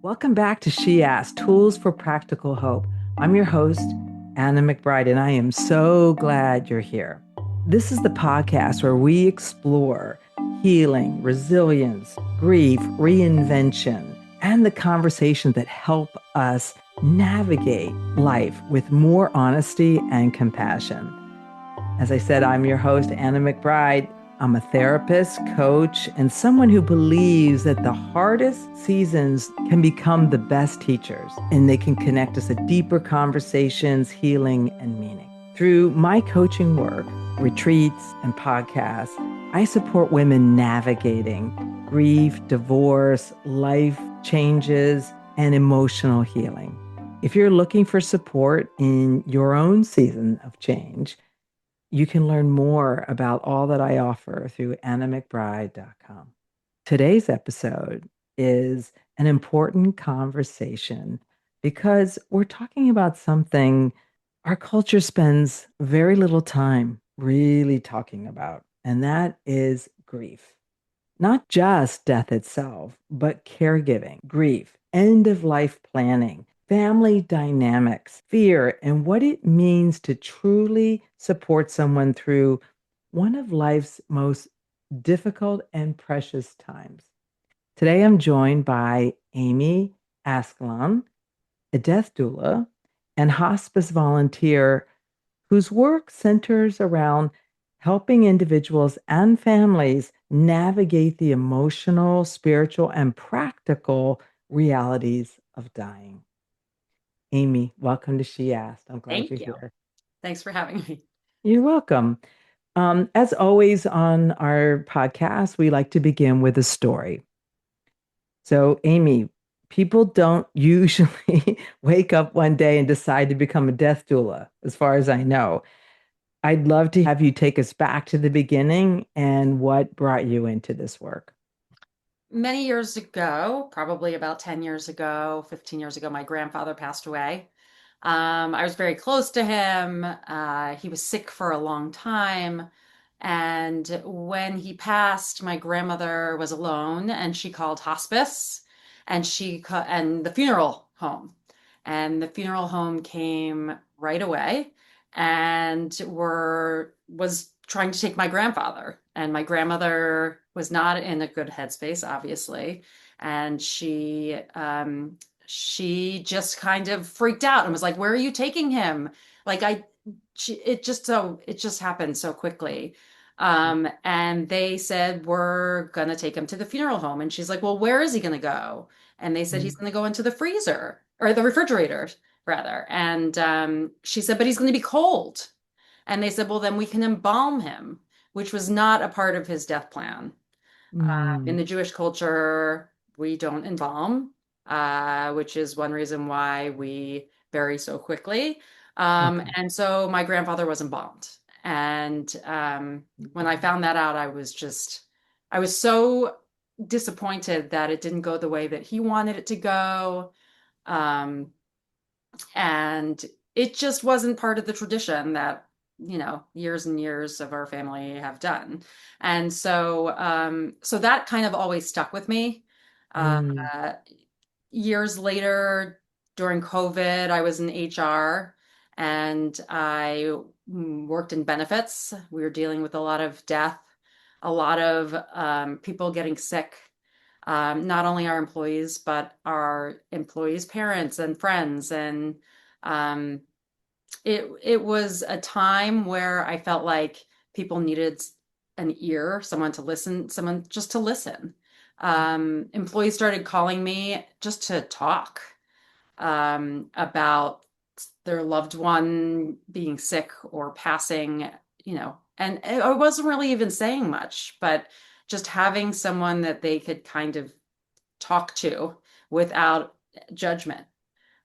Welcome back to She Asked Tools for Practical Hope. I'm your host, Anna McBride, and I am so glad you're here. This is the podcast where we explore healing, resilience, grief, reinvention, and the conversations that help us navigate life with more honesty and compassion. As I said, I'm your host, Anna McBride. I'm a therapist, coach, and someone who believes that the hardest seasons can become the best teachers, and they can connect us to deeper conversations, healing, and meaning. Through my coaching work, retreats, and podcasts, I support women navigating grief, divorce, life changes, and emotional healing. If you're looking for support in your own season of change, you can learn more about all that I offer through annamcbride.com. Today's episode is an important conversation because we're talking about something our culture spends very little time really talking about, and that is grief. Not just death itself, but caregiving, grief, end of life planning, family dynamics, fear, and what it means to truly support someone through one of life's most difficult and precious times. Today, I'm joined by Amy Ascalon, a death doula and hospice volunteer whose work centers around helping individuals and families navigate the emotional, spiritual, and practical realities of dying. Amy, welcome to She Asked. I'm glad you're Thank you. here. Thanks for having me. You're welcome. As always on our podcast, we like to begin with a story. So, Amy, people don't usually wake up one day and decide to become a death doula, as far as I know. I'd love to have you take us back to the beginning and what brought you into this work. Many years ago, probably about 10 years ago, 15 years ago, my grandfather passed away. I was very close to him. He was sick for a long time. And when he passed, my grandmother was alone and she called hospice and the funeral home. And the funeral home came right away and was trying to take my grandfather. And my grandmother was not in a good headspace, obviously. And she just kind of freaked out and was like, "Where are you taking him?" Like it just happened so quickly. And they said, "We're gonna take him to the funeral home." And she's like, "Well, where is he gonna go?" And they said he's Mm, gonna go into the freezer or the refrigerator rather. And she said, "But he's gonna be cold." And they said, "Well, then we can embalm him," which was not a part of his death plan. In mm, the Jewish culture, we don't embalm, which is one reason why we bury so quickly. okay. And so my grandfather was embalmed. And when I found that out, I was so disappointed that it didn't go the way that he wanted it to go. Um, and it just wasn't part of the tradition that, years and years of our family have done. And so that kind of always stuck with me. Uh, Mm, Years later, during COVID, I was in HR and I worked in benefits. We were dealing with a lot of death, a lot of people getting sick. Not only our employees, but our employees' parents and friends. And um, it was a time where I felt like people needed an ear, someone to listen, someone just to listen. Employees started calling me just to talk about their loved one being sick or passing, and I wasn't really even saying much, but just having someone that they could kind of talk to without judgment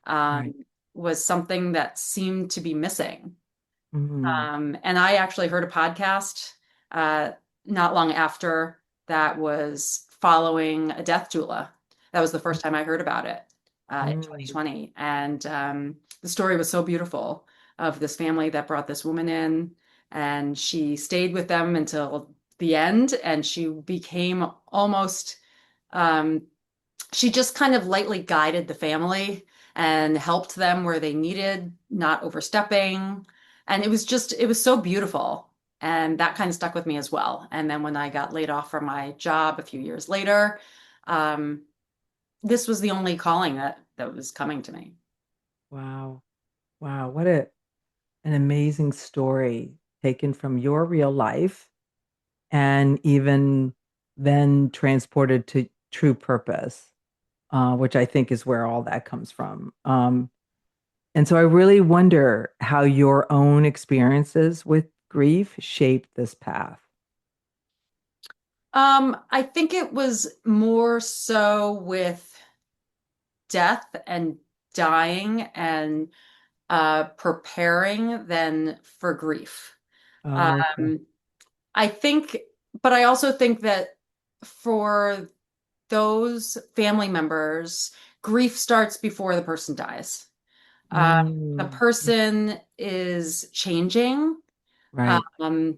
um, right. was something that seemed to be missing. Mm, And I actually heard a podcast uh, not long after that was following a death doula. That was the first time I heard about it in mm, 2020. And the story was so beautiful of this family that brought this woman in, and she stayed with them until the end, and she became almost um, she just kind of lightly guided the family and helped them where they needed, not overstepping. And it was so beautiful. And that kind of stuck with me as well. And then when I got laid off from my job a few years later, um, this was the only calling that was coming to me. Wow. Wow. An amazing story taken from your real life and even then transported to true purpose, which I think is where all that comes from. And so I really wonder how your own experiences with grief shaped this path. I think it was more so with death and dying and preparing than for grief. Oh, okay. Um, I think, but I also think that for those family members, grief starts before the person dies. Uh, the Mm, person is changing right. um,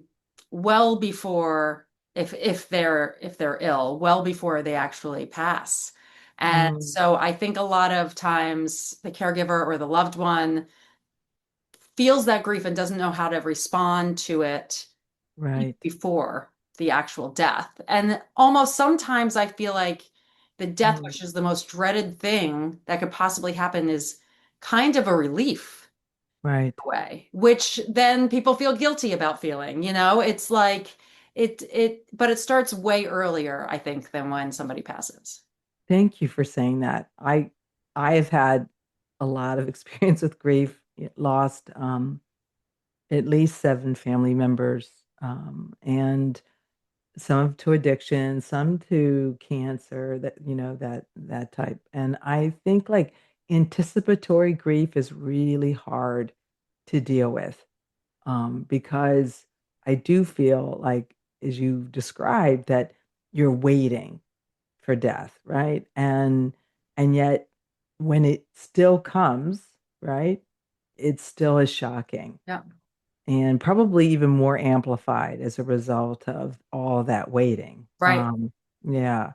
well before if they're ill, well before they actually pass. And Mm, so I think a lot of times the caregiver or the loved one feels that grief and doesn't know how to respond to it right. before the actual death. And almost sometimes I feel like the death, Mm, which is the most dreaded thing that could possibly happen, is kind of a relief right. way, which then people feel guilty about feeling, you know? It's like but it starts way earlier, I think, than when somebody passes. Thank you for saying that. I have had a lot of experience with grief, lost at least seven family members, and some to addiction, some to cancer, that that type. And I think like anticipatory grief is really hard to deal with, because I do feel like, as you described, that you're waiting for death, right? And yet when it still comes, right, it still is shocking Yeah. and probably even more amplified as a result of all that waiting. Right. Yeah,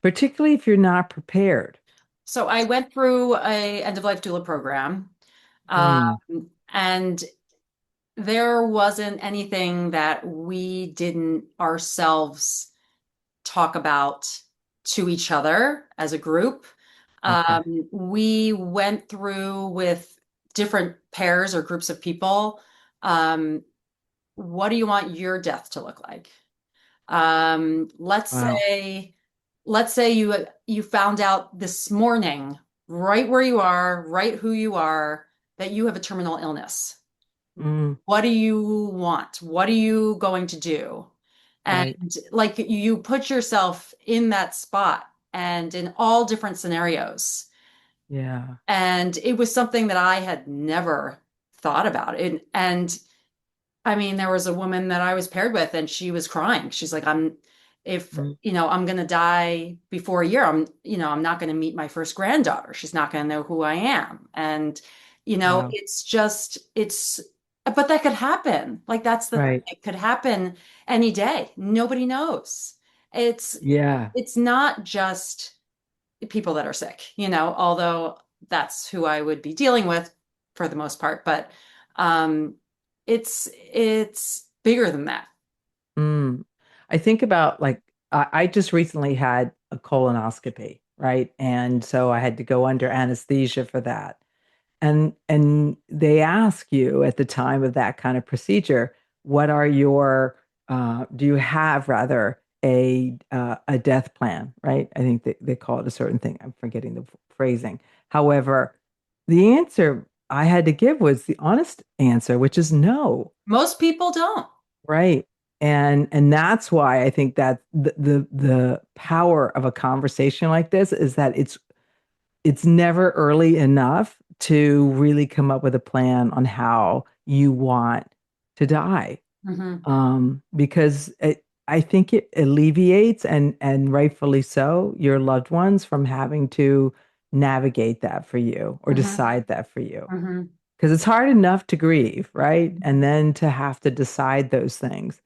particularly if you're not prepared. So I went through a end of life doula program, Mm, and there wasn't anything that we didn't ourselves talk about to each other as a group. okay. We went through with different pairs or groups of people. Um, what do you want your death to look like? Um, let's Wow. say, let's say you found out this morning, right where you are, right who you are, that you have a terminal illness. Mm, What do you want? What are you going to do? And right. like you put yourself in that spot and in all different scenarios. Yeah. And it was something that I had never thought about. And I mean, there was a woman that I was paired with, and she was crying. She's like, if, Mm, I'm going to die before a year, I'm not going to meet my first granddaughter. She's not going to know who I am. And, wow. it's just, but that could happen. Like, that's the thing. Right. It could happen any day. Nobody knows. It's, Yeah. it's not just people that are sick, although that's who I would be dealing with for the most part. But um, it's bigger than that. Mm. I think about like I just recently had a colonoscopy, right? And so I had to go under anesthesia for that. And they ask you at the time of that kind of procedure, what are your do you have rather a death plan, right? I think they call it a certain thing. I'm forgetting the phrasing. However, the answer I had to give was the honest answer, which is no. Most people don't. Right. And that's why I think that the power of a conversation like this is that it's never early enough to really come up with a plan on how you want to die. Hmm. Because I think it alleviates, and rightfully so, your loved ones from having to navigate that for you or Hmm. decide that for you. Hmm. Because it's hard enough to grieve, right? And then to have to decide those things.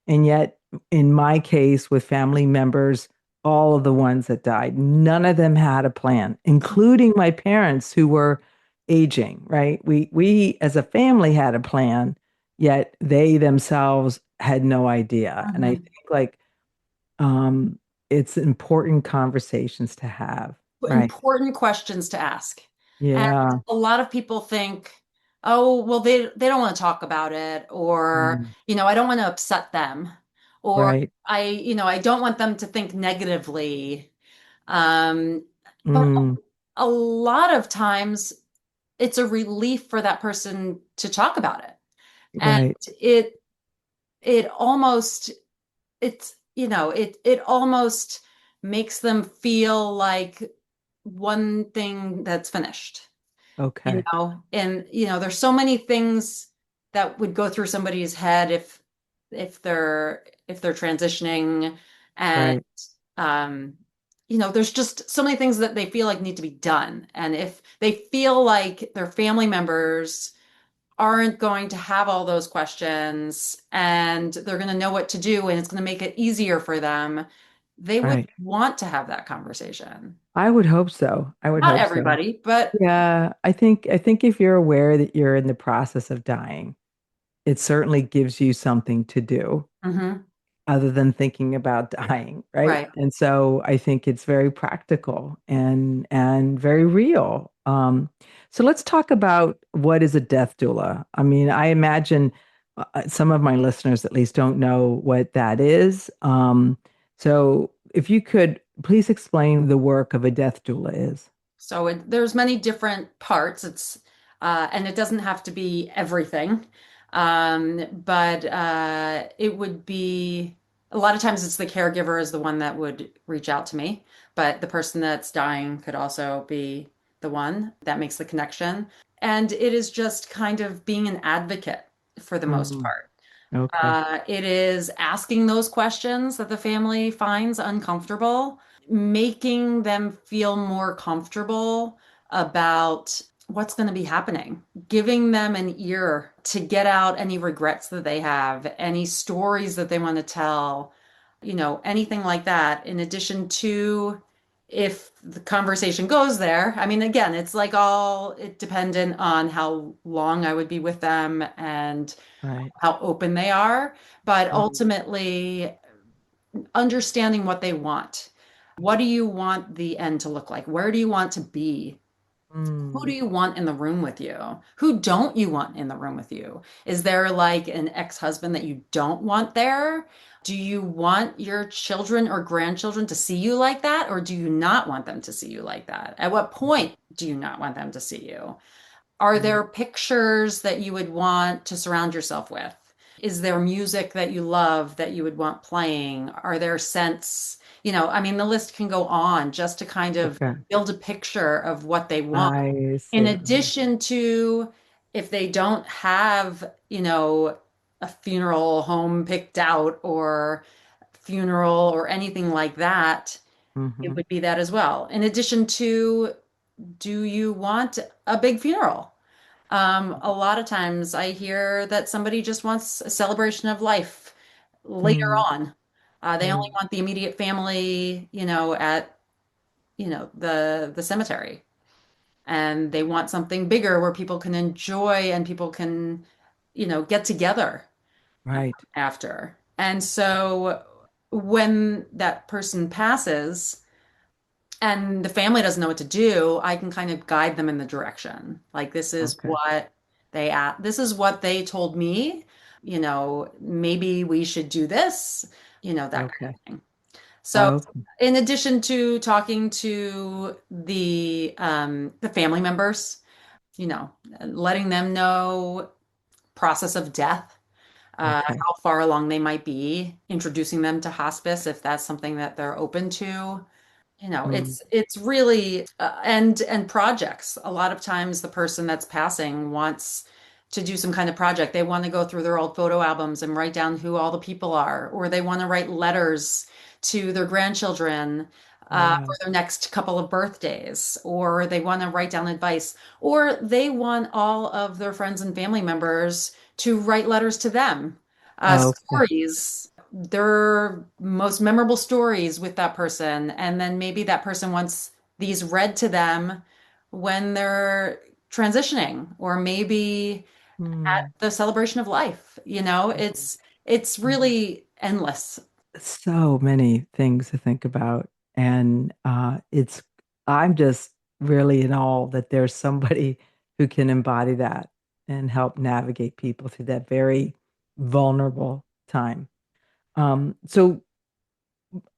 And yet, in my case, with family members all of the ones that died. None of them had a plan, including my parents who were aging, right? We as a family had a plan, yet they themselves had no idea. And I Mhm. think like um it's important conversations to have, right? Important questions to ask. And Yeah, a lot of people think, oh, well, they don't want to talk about it, or, mm, I don't want to upset them, or right. I don't want them to think negatively. Um, but Mm, a lot of times it's a relief for that person to talk about it. And right. it it almost it almost makes them feel like one thing that's finished, Okay. and there's so many things that would go through somebody's head if they're transitioning, and Right. um there's just so many things that they feel like need to be done, and if they feel like their family members aren't going to have all those questions and they're going to know what to do and it's going to make it easier for them, they would Right. want to have that conversation. I would hope so. I would Not hope so. everybody, but Yeah, I think if you're aware that you're in the process of dying, it certainly gives you something to do mhm, other than thinking about dying, right? right. And so I think it's very practical and very real. So let's talk about what is a death doula. I mean, I imagine some of my listeners at least don't know what that is. So if you could please explain the work of a death doula is. So there's many different parts. And it doesn't have to be everything. But it would be a lot of times it's the caregiver is the one that would reach out to me, but the person that's dying could also be the one that makes the connection. And it is just kind of being an advocate for the most Mm, part. okay, It is asking those questions that the family finds uncomfortable, making them feel more comfortable about what's going to be happening, giving them an ear to get out any regrets that they have, any stories that they want to tell, anything like that. In addition to if the conversation goes there, I mean, again, it's like all it dependent on how long I would be with them and right. how open they are, but Mm, ultimately understanding what they want. What do you want the end to look like? Where do you want to be? Who do mm, you want in the room with you? Who don't you want in the room with you? Is there like an ex-husband that you don't want there? Do you want your children or grandchildren to see you like that, or do you not want them to see you like that? At what point do you not want them to see you? Are mm, there pictures that you would want to surround yourself with? Is there music that you love that you would want playing? Are there scents? I mean, the list can go on just to kind of okay, build a picture of what they want. I In see. addition to if they don't have, a funeral home picked out or funeral or anything like that, it Hmm. would be that as well. In addition to, do you want a big funeral? A lot of times I hear that somebody just wants a celebration of life later Mm, on. They only mm, want the immediate family, at, the cemetery. And they want something bigger where people can enjoy and people can, get together right. after. And so when that person passes, and the family doesn't know what to do, I can kind of guide them in the direction. Like Okay. this is what they told me, maybe we should do this, that kind Okay. of thing. So Okay. in addition to talking to the family members, letting them know process of death, Okay. how far along they might be, introducing them to hospice if that's something that they're open to. Mm, It's really and projects. A lot of times the person that's passing wants to do some kind of project. They want to go through their old photo albums and write down who all the people are, or they want to write letters to their grandchildren for yeah. their next couple of birthdays, or they want to write down advice, or they want all of their friends and family members to write letters to them, Okay. stories. their most memorable stories with that person. And then maybe that person wants these read to them when they're transitioning, or maybe at Hmm. the celebration of life. It's really endless. So many things to think about. And I'm just really in awe that there's somebody who can embody that and help navigate people through that very vulnerable time. So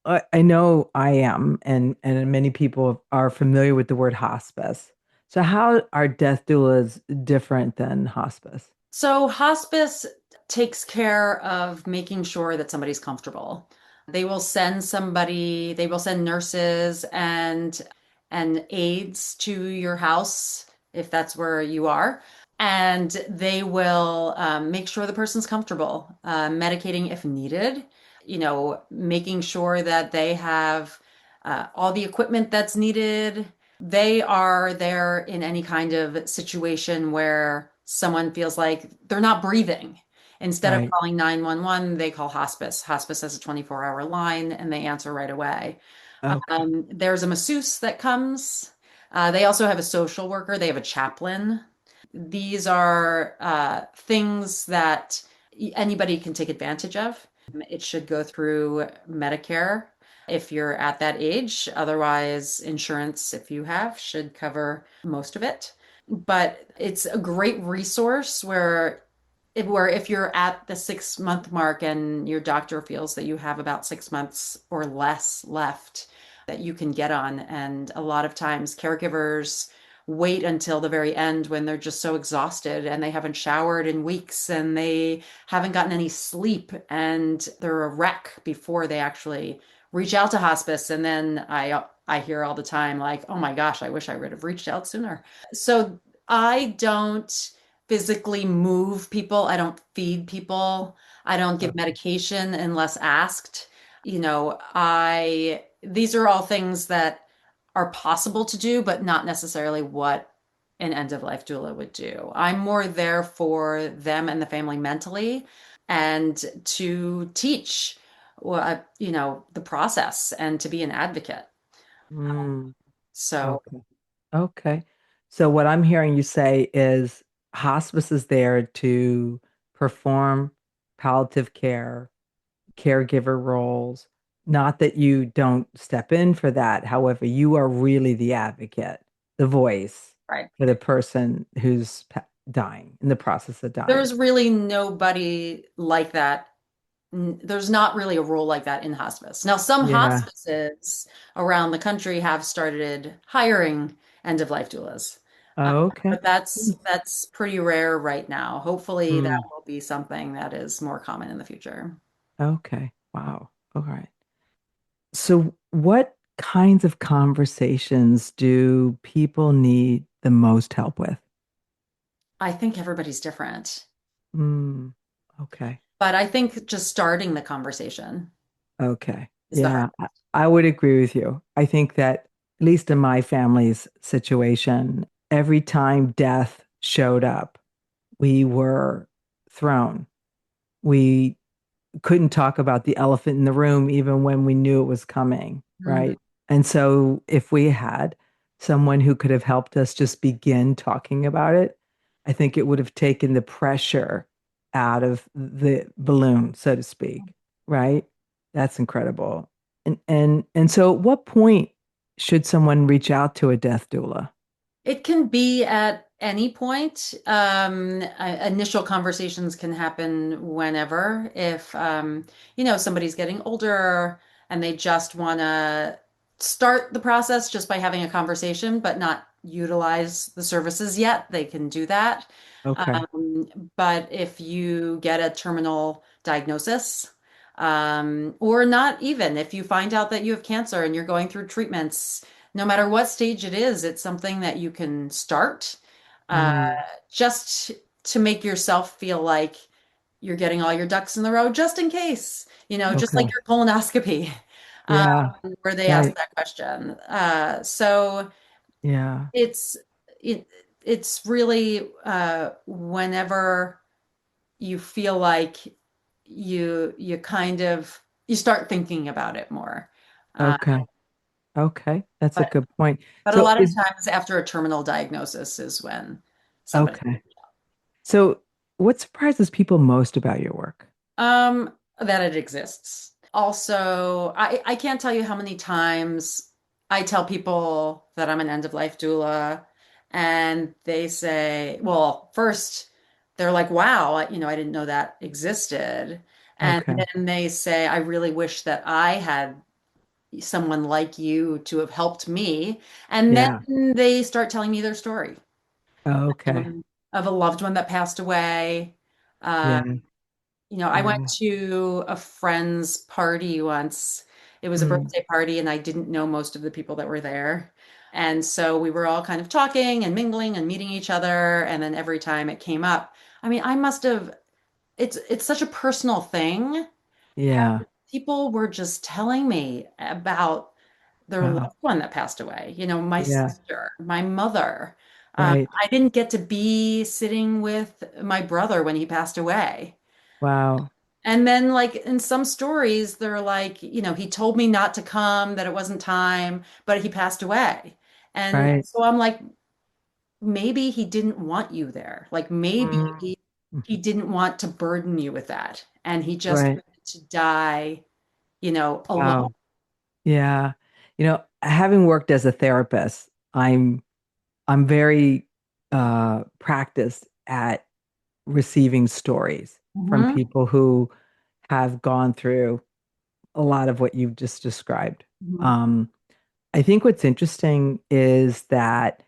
I know I am, and many people are familiar with the word hospice. So how are death doulas different than hospice? So hospice takes care of making sure that somebody's comfortable. They will send nurses and aides to your house if that's where you are. And they will make sure the person's comfortable, medicating if needed, making sure that they have all the equipment that's needed. They are there in any kind of situation where someone feels like they're not breathing. Instead of Right. calling 911, they call hospice. Hospice has a 24-hour line and they answer right away. Okay. There's a masseuse that comes. They also have a social worker, they have a chaplain. These are things that anybody can take advantage of. It should go through Medicare if you're at that age. Otherwise, insurance, if you have, should cover most of it. But it's a great resource where if you're at the 6 month mark and your doctor feels that you have about 6 months or less left, that you can get on. And a lot of times caregivers wait until the very end when they're just so exhausted and they haven't showered in weeks and they haven't gotten any sleep and they're a wreck before they actually reach out to hospice. And then I hear all the time like, "Oh my gosh, I wish I would have reached out sooner." So I don't physically move people. I don't feed people. I don't give Okay. medication unless asked. I these are all things that are possible to do, but not necessarily what an end of life doula would do. I'm more there for them and the family mentally and to teach the process and to be an advocate. Mm, So okay. Okay. So what I'm hearing you say is hospice is there to perform palliative care, caregiver roles. Not that you don't step in for that. However, you are really the advocate, the voice right. for the person who's dying, in the process of dying. There's really nobody like that. There's not really a role like that in hospice. Now, some Yeah. hospices around the country have started hiring end of life doulas. Uh, Oh, okay. but that's pretty rare right now. Hopefully that Mm, will be something that is more common in the future. okay. Wow. All right. So, what kinds of conversations do people need the most help with? I think everybody's different, Mm, okay. but I think just starting the conversation Okay. is the hard. Yeah, I would agree with you. I think that, at least in my family's situation, every time death showed up, we were thrown. We couldn't talk about the elephant in the room even when we knew it was coming, Mhm. right? And so if we had someone who could have helped us just begin talking about it, I think it would have taken the pressure out of the balloon, so to speak, right? That's incredible. And so at what point should someone reach out to a death doula? It can be at any point. Initial conversations can happen whenever. If somebody's getting older and they just want to start the process just by having a conversation, but not utilize the services yet, they can do that. Okay. But if you get a terminal diagnosis, or not even if you find out that you have cancer and you're going through treatments, no matter what stage it is, it's something that you can start uh, Mm, just to make yourself feel like you're getting all your ducks in the row, just in case, just like okay. your colonoscopy, um, Yeah. where they ask Right. that question. So Yeah. it's it, it's really whenever you feel like you kind of you start thinking about it more. Uh, Okay. Okay. That's a but good point. but a So lot of is times after a terminal diagnosis is when somebody. okay. So what surprises people most about your work? That it exists. Also, I can't tell you how many times I tell people that I'm an end of life doula, and they say, well, first they're like, wow, I didn't know that existed. And Okay. then they say, I really wish that I had someone like you to have helped me. And Yeah. then they start telling me their story Okay. of a loved one that passed away. Uh, Yeah. I went Wow. to a friend's party once. It was a Mm. birthday party, and I didn't know most of the people that were there. And so we were all kind of talking and mingling and meeting each other. And then every time it came up, I mean, I must have, it's such a personal thing. Yeah. People were just telling me about their Wow. loved one that passed away. My Yeah. sister, my mother. Right. I didn't get to be sitting with my brother when he passed away. Wow. And then, like in some stories, they're like, he told me not to come, that it wasn't time, but he passed away. And Right. so I'm like, maybe he didn't want you there. Like maybe Mm. he didn't want to burden you with that. And he just Right. wanted to die, alone. Wow. Yeah. Having worked as a therapist, I'm very practiced at receiving stories from Hmm. people who have gone through a lot of what you've just described. Hmm. Um, I think what's interesting is that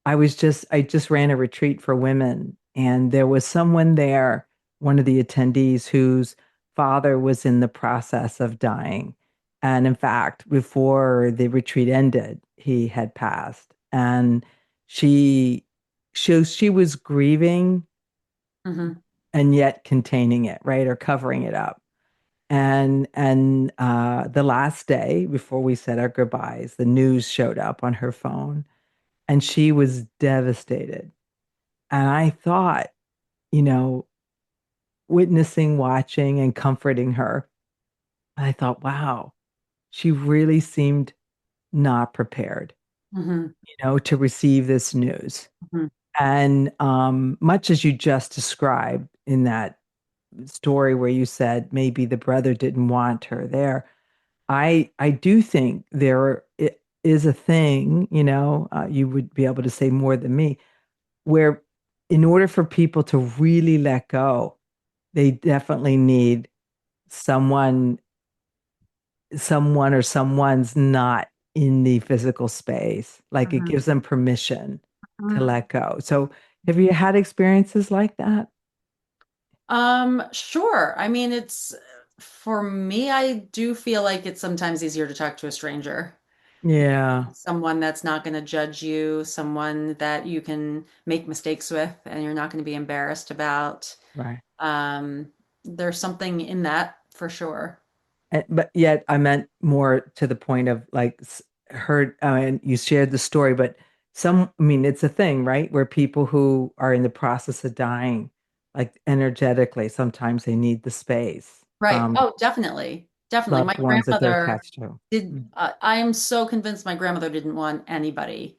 I just ran a retreat for women, and there was someone there, one of the attendees whose father was in the process of dying. And in fact, before the retreat ended, he had passed. And she she was grieving Hmm. and yet containing it, right? Or covering it up. And the last day before we said our goodbyes, the news showed up on her phone and she was devastated. And I thought, you know, witnessing, watching, and comforting her, I thought, wow, she really seemed not prepared, Hmm. to receive this news. Hmm. And much as you just described in that story where you said maybe the brother didn't want her there, I do think is a thing, you would be able to say more than me, where in order for people to really let go, they definitely need someone, someone or someone's not in the physical space. Like it gives them permission to Hmm. let go. So have you had experiences like that? Sure. I mean, it's for me, I do feel like it's sometimes easier to talk to a stranger. Yeah, Someone that's not going to judge you, someone that you can make mistakes with and you're not going to be embarrassed about. right. Um, there's something in that for sure. But yet I meant more to the point of like heard, and you shared the story, but I mean, it's a thing, right? Where people who are in the process of dying, like energetically, sometimes they need the space Right. from Oh, definitely. Definitely. My loved ones that they're grandmother attached to. did, I am so convinced my grandmother didn't want anybody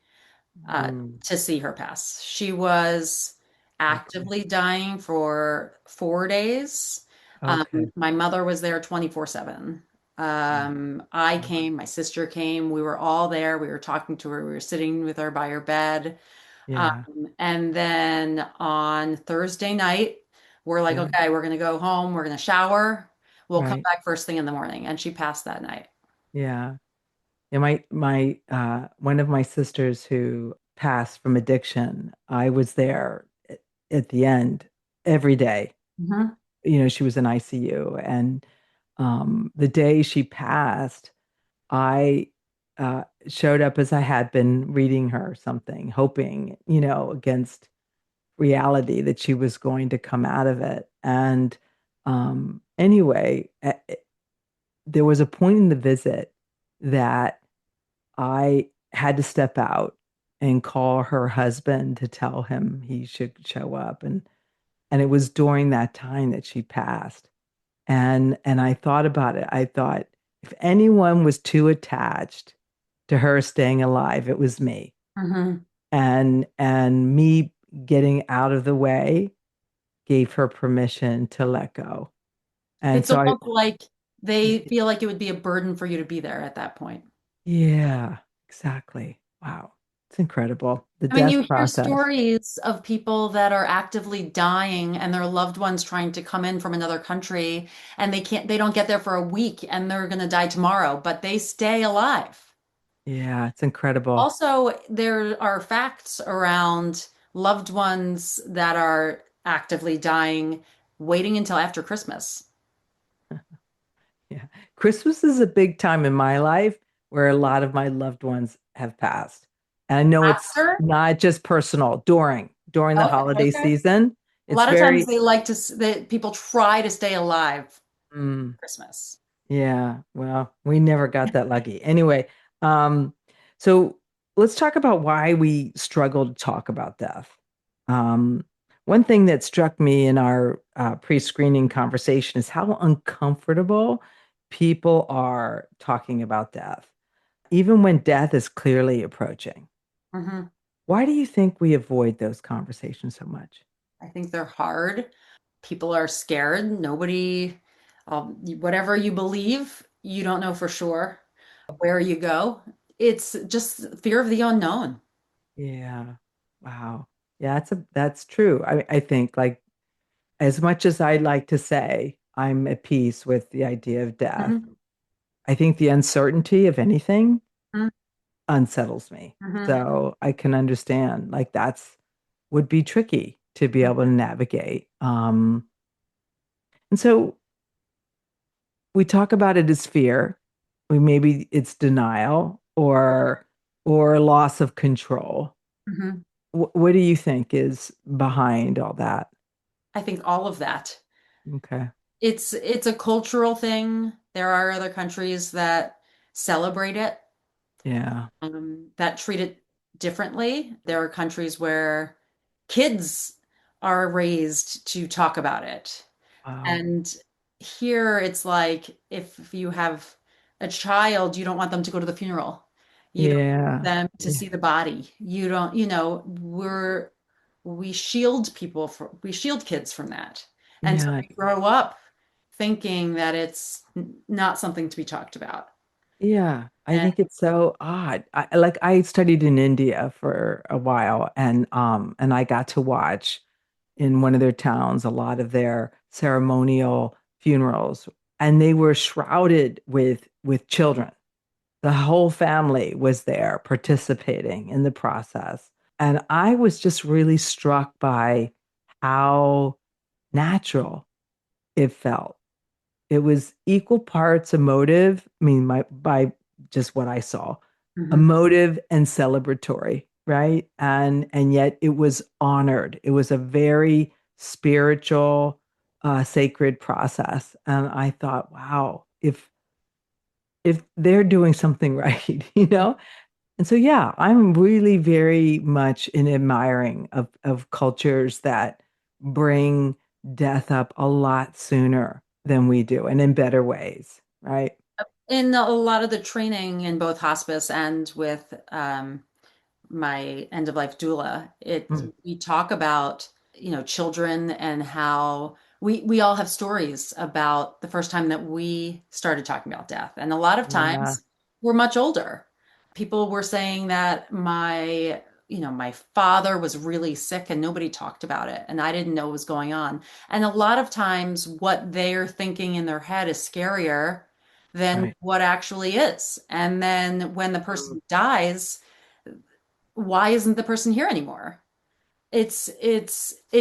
Mm. to see her pass. She was Okay. actively dying for 4 days. Okay. My mother was there 24/7. Mm. I Wow. came, my sister came, we were all there. We were talking to her, we were sitting with her by her bed. Yeah. And then on Thursday night, we're like, Yeah. okay, we're going to go home, we're going to shower, we'll come Right. back first thing in the morning. And she passed that night. Yeah. Yeah. My one of my sisters who passed from addiction, I was there at the end every day. Hmm. She was in ICU. And the day she passed, I showed up as I had been reading her something, hoping, against reality that she was going to come out of it. And anyway, there was a point in the visit that I had to step out and call her husband to tell him he should show up. And it was during that time that she passed. And I thought about it. I thought if anyone was too attached to her staying alive, it was me. Hmm. And me getting out of the way gave her permission to let go. And It's so I, almost like they feel like it would be a burden for you to be there at that point. yeah, exactly. Wow. It's incredible. The I mean, death you hear process. stories of people that are actively dying and their loved ones trying to come in from another country and they don't get there for a week and they're going to die tomorrow, but they stay alive. Yeah, it's incredible. Also, there are facts around loved ones that are actively dying, waiting until after Christmas. Yeah. Christmas is a big time in my life where a lot of my loved ones have passed. And I know it's After? not just personal, during the Okay, holiday okay. season. A It's lot of times very they like to, that people try to stay alive mm, Christmas. yeah, well, we never got that lucky. Anyway, so let's talk about why we struggle to talk about death. One thing that struck me in our pre-screening conversation is how uncomfortable people are talking about death, even when death is clearly approaching. Hmm. Why do you think we avoid those conversations so much? I think they're hard. People are scared. Nobody, whatever you believe, you don't know for sure where you go. It's just fear of the unknown. Yeah. Wow. Yeah, that's true. I think like as much as I'd like to say I'm at peace with the idea of death, Hmm. I think the uncertainty of anything unsettles me. Hmm. So I can understand like that's would be tricky to be able to navigate. And so we talk about it as fear. We maybe it's denial or loss of control. Hmm. What do you think is behind all that? I think all of that. Okay. It's a cultural thing. There are other countries that celebrate it, Yeah. that treat it differently. There are countries where kids are raised to talk about it. Wow. And here it's like if you have a child, you don't want them to go to the funeral. You don't want Yeah. them to Yeah. see the body. You don't, we shield kids from that. And so Yeah. they grow up thinking that it's not something to be talked about. Yeah, I And think it's so odd. I studied in India for a while and I got to watch in one of their towns a lot of their ceremonial funerals and they were shrouded with children. The whole family was there participating in the process. And I was just really struck by how natural it felt. It was equal parts emotive. I mean, by just what I saw, Mhm. emotive and celebratory, right? And yet it was honored. It was a very spiritual, sacred process. And I thought, wow, if they're doing something right, you know? And so yeah, I'm really very much in admiring of cultures that bring death up a lot sooner than we do and in better ways, right? In a lot of the training in both hospice and with my end of life doula, Mm, we talk about, children and how we all have stories about the first time that we started talking about death. And a lot of yeah, times we're much older. People were saying that my father was really sick and nobody talked about it and I didn't know what was going on. And a lot of times what they're thinking in their head is scarier than right. what actually is. And then when the Mm, person dies, why isn't the person here anymore? It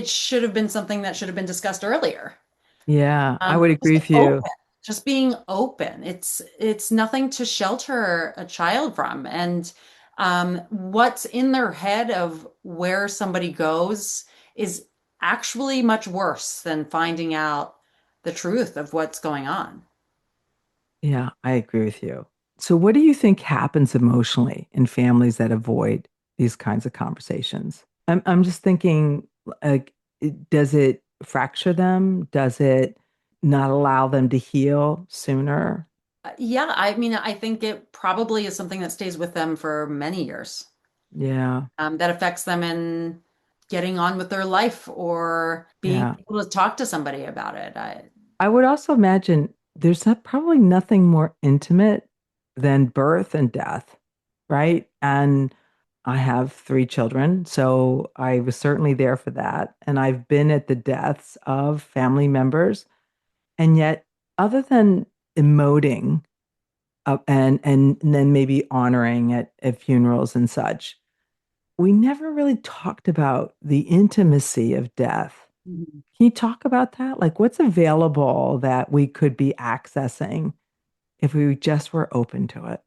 should have been something that should have been discussed earlier. yeah, I would agree Just with you. open, just being open. It's nothing to shelter a child from. And what's in their head of where somebody goes is actually much worse than finding out the truth of what's going on. Yeah, I agree with you. So what do you think happens emotionally in families that avoid these kinds of conversations? I'm just thinking like does it fracture them? Does it not allow them to heal sooner? Yeah, I mean, I think it probably is something that stays with them for many years. Yeah. That affects them in getting on with their life or being Yeah. able to talk to somebody about it. I would also imagine there's not, probably nothing more intimate than birth and death, right? And I have three children, so I was certainly there for that. And I've been at the deaths of family members. And yet, other than emoting and then maybe honoring at funerals and such, we never really talked about the intimacy of death. Mhm. Can you talk about that? Like, what's available that we could be accessing if we just were open to it?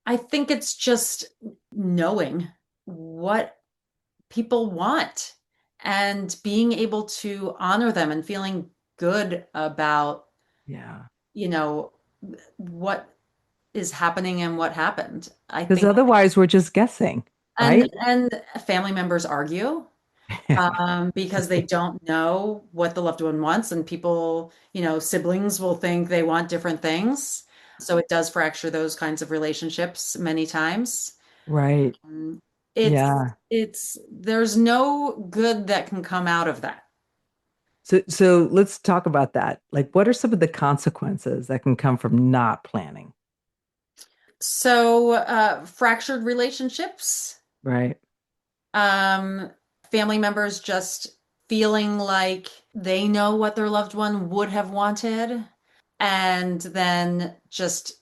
I think it's just knowing what people want and being able to honor them and feeling good about, Yeah. you know, what is happening and what happened. I Because think, otherwise, we're just guessing, and right? family members argue Yeah. because they don't know what the loved one wants, and people, siblings will think they want different things. So it does fracture those kinds of relationships many times. Right. Um, It's Yeah. there's no good that can come out of that. So let's talk about that. Like, what are some of the consequences that can come from not planning? So, fractured relationships, Right. um, family members just feeling like they know what their loved one would have wanted, and then just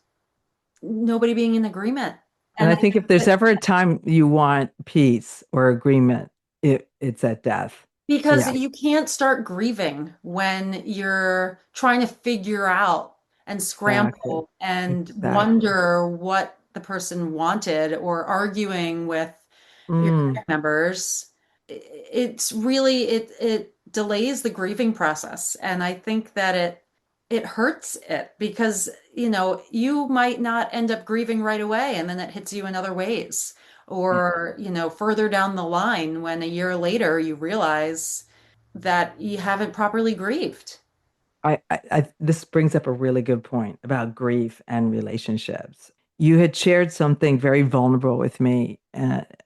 nobody being in agreement. And And I I think think if there's that ever a time you want peace or agreement, it's at death. because Yeah, you can't start grieving when you're trying to figure out and exactly. scramble and Exactly. wonder what the person wanted or arguing with your Mm. family members. It's really it delays the grieving process, and I think that it hurts it because you might not end up grieving right away, and then it hits you in other ways, Yeah. or further down the line when a year later you realize that you haven't properly grieved. This brings up a really good point about grief and relationships. You had shared something very vulnerable with me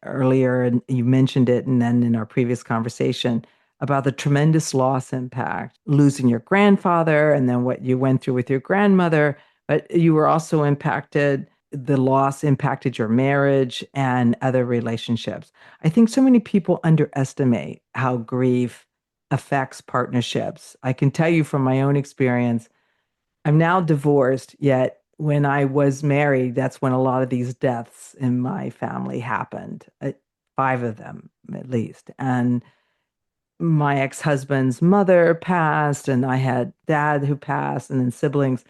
earlier, and you mentioned it, and then in our previous conversation about the tremendous loss impact, losing your grandfather, and then what you went through with your grandmother. But you were also impacted, the loss impacted your marriage and other relationships. I think so many people underestimate how grief affects partnerships. I can tell you from my own experience, I'm now divorced, yet when I was married, that's when a lot of these deaths in my family happened, five of them at least. And my ex-husband's mother passed, and I had dad who passed, and then siblings,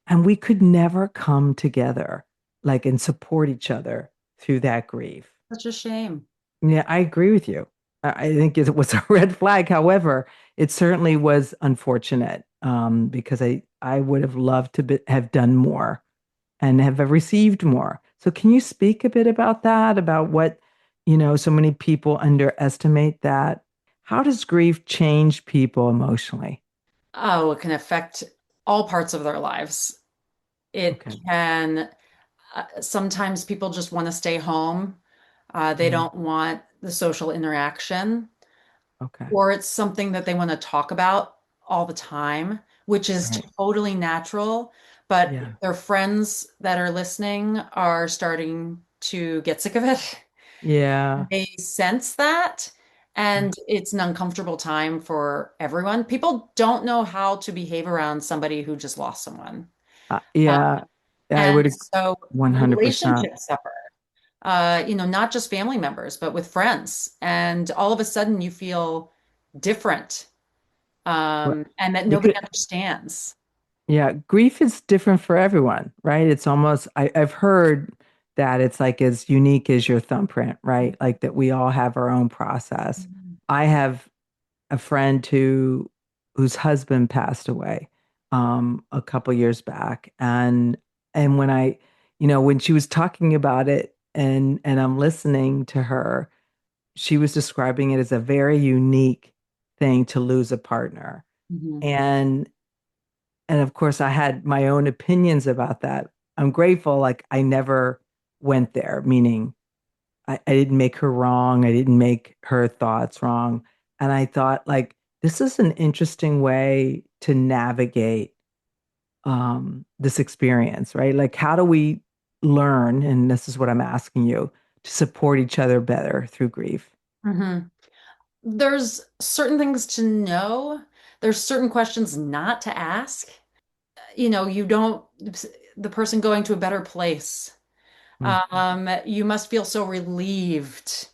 and we could never come together like and support each other through that grief. Such a shame. Yeah, I agree with you. I think it was a red flag. However, it certainly was unfortunate because I would have loved to have done more and have received more. So, can you speak a bit about that? About what, so many people underestimate that. How does grief change people emotionally? Oh, it can affect all parts of their lives. It Okay. can sometimes people just want to stay home. They Yeah. don't want the social interaction, Okay. or it's something that they want to talk about all the time, which is Right. totally natural. But Yeah. their friends that are listening are starting to get sick of it. Yeah. They sense that, Yeah. and it's an uncomfortable time for everyone. People don't know how to behave around somebody who just lost someone. Yeah. I And would so 100%. relationships suffer, not just family members, but with friends. And all of a sudden you feel different, Well, and that nobody because understands. yeah, grief is different for everyone, right? It's almost, I've heard that it's like as unique as your thumbprint, right? Like that we all have our own process. Mhm. I have a friend whose husband passed away a couple years back. And when when she was talking about it and I'm listening to her, she was describing it as a very unique thing to lose a partner. Mhm. And and of course I had my own opinions about that. I'm grateful, like I never went there, meaning I didn't make her wrong. I didn't make her thoughts wrong. And I thought, like, this is an interesting way to navigate this experience, right? Like, how do we learn, and this is what I'm asking you, to support each other better through grief? hmm There's certain things to know. There's certain questions not to ask. You don't, the person going to a better place. Mm, You must feel so relieved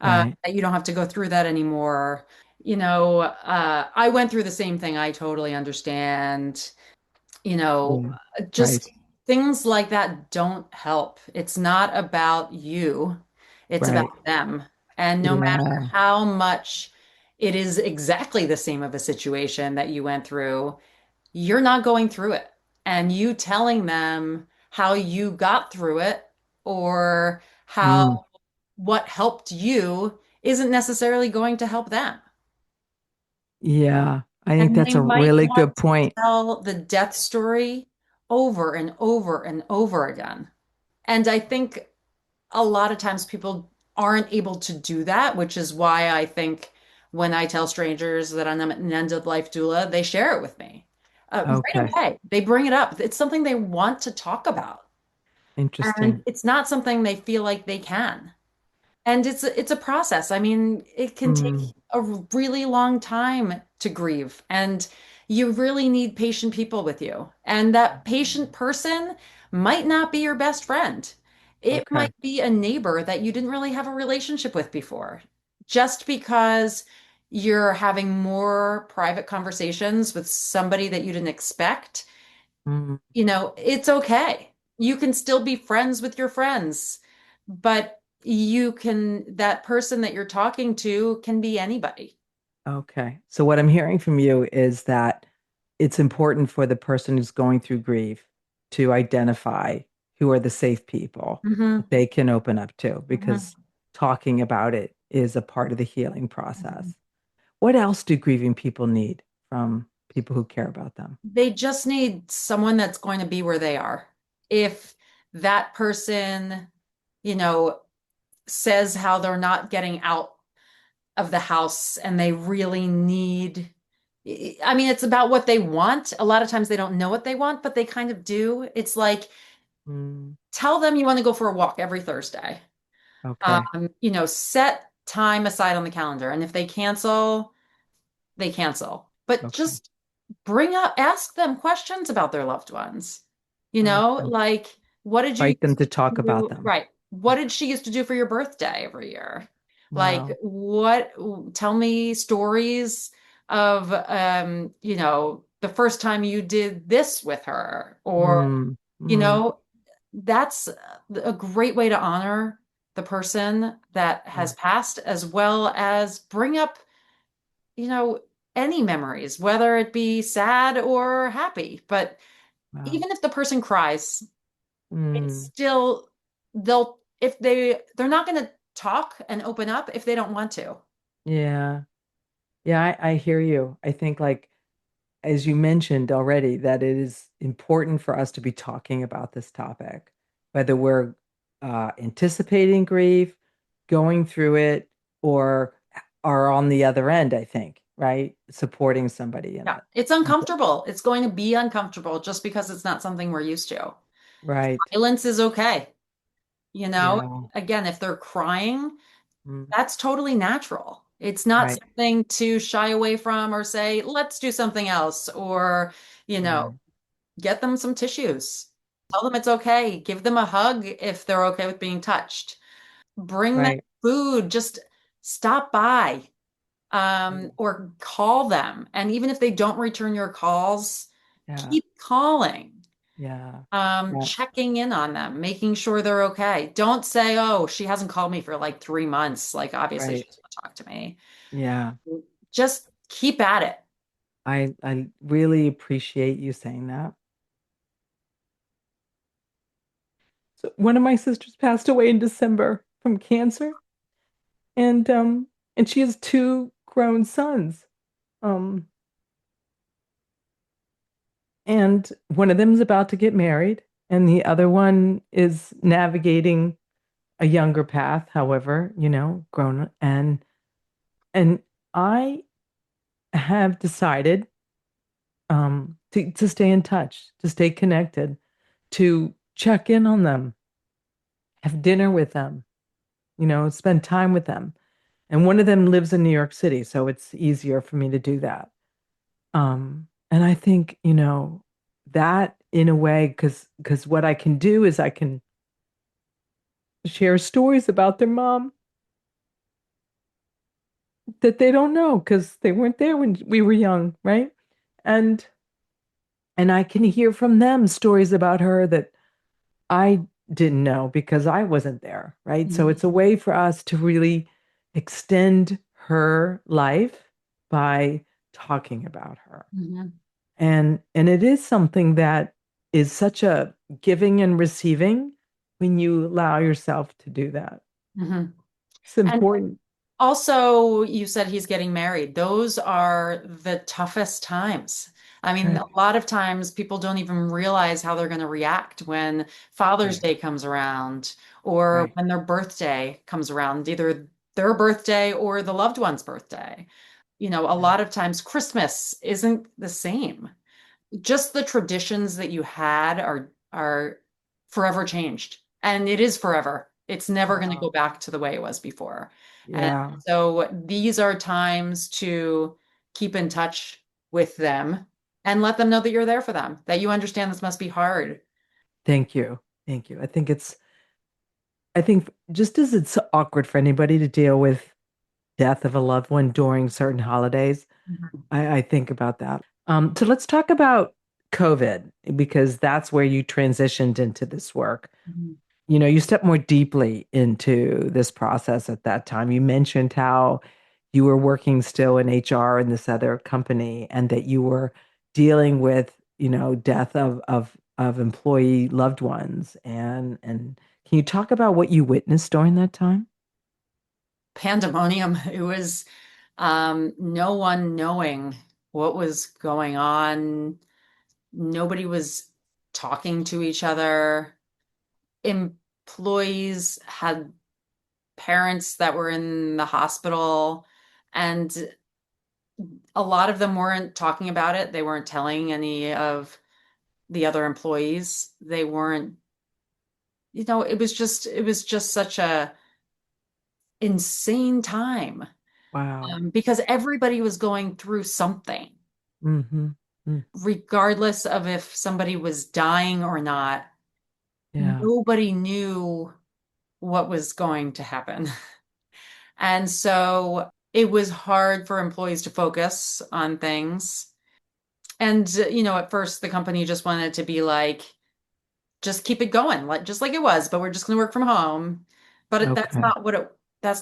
right. that you don't have to go through that anymore. I went through the same thing. I totally understand. you know, Yeah. just Right. things like that don't help. It's not about you, it's Right. about them. And no matter Yeah. how much it is exactly the same of a situation that you went through, you're not going through it. And you telling them how you got through it or Mm, what helped you isn't necessarily going to help them. yeah. I think And that's they a might really want good to point. tell the death story over and over and over again. And I think a lot of times people aren't able to do that, which is why I think when I tell strangers that I'm an end of life doula, they share it with me. Right Okay. away, they bring it up. It's something they want to talk about. And Interesting. it's not something they feel like they can. And it's a process. I mean, it can take Mm, a really long time to grieve, and you really need patient people with you. And that patient person might not be your best friend. It okay. might be a neighbor that you didn't really have a relationship with before. Just because you're having more private conversations with somebody that you didn't expect, Mm, it's okay. You can still be friends with your friends, but that person that you're talking to can be anybody. okay. So what I'm hearing from you is that it's important for the person who's going through grief to identify who are the safe people hmm that they can open up to, because hmm talking about it is a part of the healing hmm process. What else do grieving people need from people who care about them? They just need someone that's going to be where they are. If that person, you know, says how they're not getting out of the house and they really need, I mean, it's about what they want. A lot of times they don't know what they want, but they kind of do. It's like, Mm, tell them you want to go for a walk every Thursday. okay. Set time aside on the calendar. And if they cancel, they cancel. But Okay. just ask them questions about their loved ones. Okay. Like, what did you Invite them used to to talk about do? them. Right. What did she used to do for your birthday every year? Like, Wow. tell me stories of, the first time you did this with her, or, Mm, you mm, know, that's a great way to honor the person that yeah. has passed, as well as bring up, you know, any memories, whether it be sad or happy. But Wow. even if the person cries, it's Mm, still, they'll, if they're not going to talk and open up if they don't want to. yeah. Yeah, I hear you. I think, like, as you mentioned already, that it is important for us to be talking about this topic, whether we're anticipating grief, going through it, or are on the other end, I think, right? Supporting somebody in Yeah, it. it's uncomfortable. It's going to be uncomfortable just because it's not something we're used to. Right. Silence is okay. You know, Yeah. again, if they're crying, Mm, that's totally natural. It's not right. something to shy away from or say, let's do something else, or, you know, Right. get them some tissues. Tell them it's okay. Give them a hug if they're okay with being touched. Bring them Right. food. Just stop by, Mm, or call them. And even if they don't return your calls, yeah. keep calling. Yeah. Yeah. Checking in on them, making sure they're okay. Don't say, oh, she hasn't called me for like 3 months. Like, obviously, she Right. doesn't want to talk to me. Yeah. Just keep at it. I really appreciate you saying that. So one of my sisters passed away in December from cancer, and she has two grown sons. Um And one of them is about to get married, and the other one is navigating a younger path, however, grown. And I have decided to stay in touch, to stay connected, to check in on them, have dinner with them, spend time with them. And one of them lives in New York City, so it's easier for me to do that. And I think, that in a way, because what I can do is I can share stories about their mom that they don't know because they weren't there when we were young, right? And and I can hear from them stories about her that I didn't know because I wasn't there, right? So Mhm. it's a way for us to really extend her life by talking about her. Mhm. And it is something that is such a giving and receiving when you allow yourself to do that. Mhm. It's And important, also, you said he's getting married. Those are the toughest times. I mean, right? a lot of times people don't even realize how they're going to react when Father's Right, Day comes around or right. when their birthday comes around, either their birthday or the loved one's birthday. A Yeah. lot of times Christmas isn't the same. Just the traditions that you had are forever changed. And it is forever. It's never going to go Wow. back to the way it was before. And Yeah. so these are times to keep in touch with them and let them know that you're there for them, that you understand this must be hard. Thank you. Thank you. I think just as it's awkward for anybody to deal with death of a loved one during certain holidays, Mhm. I think about that. So let's talk about COVID because that's where you transitioned into this work. Mhm. You stepped more deeply into this process at that time. You mentioned how you were working still in HR in this other company and that you were dealing with, death of employee loved ones. And can you talk about what you witnessed during that time? Pandemonium. It was no one knowing what was going on. Nobody was talking to each other. Employees had parents that were in the hospital, and a lot of them weren't talking about it. They weren't telling any of the other employees. They weren't, it was just such a insane time, Wow. because everybody was going through something, Mm-hmm. Mm. regardless of if somebody was dying or not. Yeah. Nobody knew what was going to happen. And so it was hard for employees to focus on things. And, at first the company just wanted to be like, just keep it going, like just like it was, but we're just going to work from home. But Okay. that's